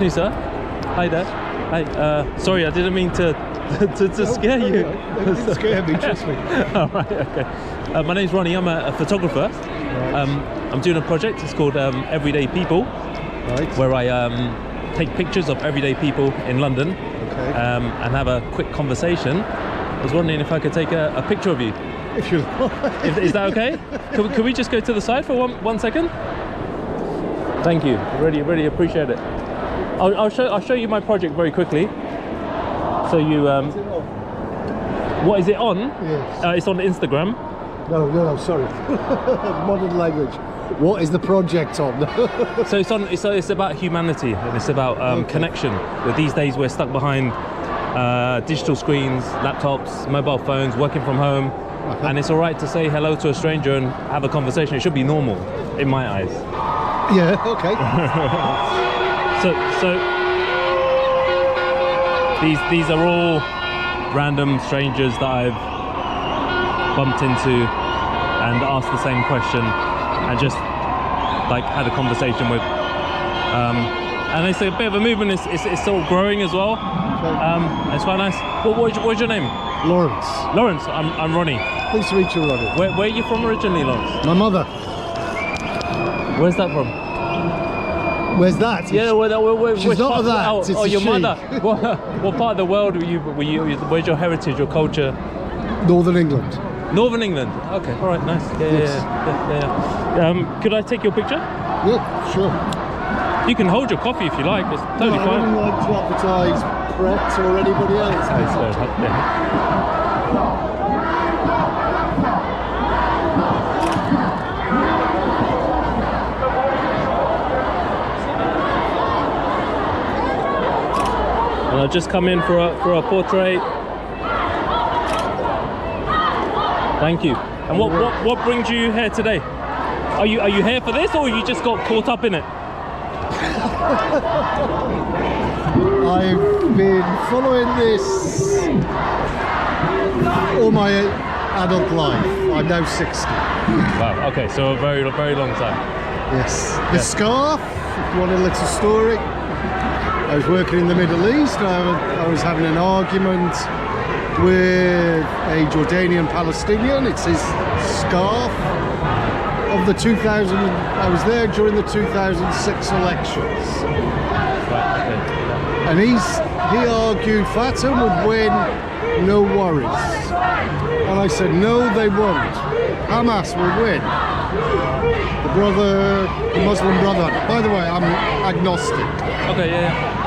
Hey sir, hi there. Hi, sorry, I didn't mean to scare you. It didn't scare me, trust me. All right, okay. My name's Ronnie, I'm a photographer. Right. I'm doing a project, it's called Everyday People, Right. where I take pictures of everyday people in London, Okay. and have a quick conversation. I was wondering if I could take a picture of you. If you like. Is that okay? Can we just go to the side for one second? Thank you, really appreciate it. I'll show you my project very quickly. So you, Is it on? what is it on? Yes. It's on Instagram. No, sorry. Modern language. What is the project on? So it's about humanity, and it's about Okay. connection. But these days we're stuck behind digital screens, laptops, mobile phones, working from home, and it's all right to say hello to a stranger and have a conversation. It should be normal, in my eyes. Yeah, okay. So these are all random strangers that I've bumped into and asked the same question and just like had a conversation with. And it's a bit of a movement. It's still growing as well. Okay. It's quite nice. What's your name? Lawrence. Lawrence. I'm Ronnie. Pleased to meet you, Ronnie. Where are you from originally, Lawrence? My mother. Where's that from? Where's that? Yeah, She's which not part- of that. Oh, It's oh a your she. mother. What part of the world were you? Where's your heritage, your culture? Northern England. Northern England. Okay, all right, nice. Yes. Yeah. Could I take your picture? Yeah, sure. You can hold your coffee if you like. It's totally I fine. wouldn't like to advertise Brett or anybody else. Nice, fair enough, yeah. And I've just come in for a portrait. Thank you. And what brings you here today? Are you here for this, or you just got caught up in it? I've been following this all my adult life. I'm now 60. Wow. Okay, so a very long time. Yes. The scarf, if you want a little story. I was working in the Middle East. I was having an argument with a Jordanian Palestinian. It's his scarf of the 2000. I was there during the 2006 elections. Right. Okay. And he argued Fatah would win, no worries. And I said, no, they won't. Hamas will win. The Muslim Brotherhood. By the way, I'm agnostic. Okay. Yeah.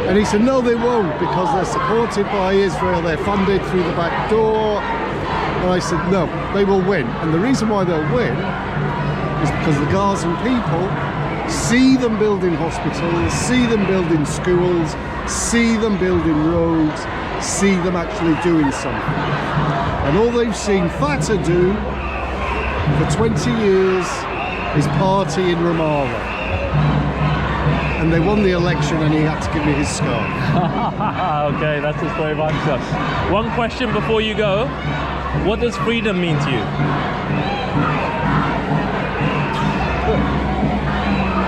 And he said, no, they won't, because they're supported by Israel. They're funded through the back door. And I said, no, they will win. And the reason why they'll win is because the Gazan people see them building hospitals, see them building schools, see them building roads, see them actually doing something. And all they've seen Fatah do for 20 years is party in Ramallah. And they won the election and he had to give me his scarf. Okay, that's a brave answer. One question before you go. What does freedom mean to you?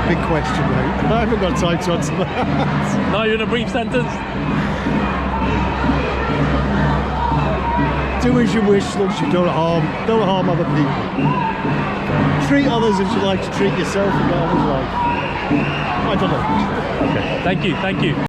Big question, mate. I haven't got time to answer that. Not even a brief sentence? Do as you wish, as long as you don't harm other people. Treat others as you like to treat yourself and get on with life. I don't know. Okay. Thank you.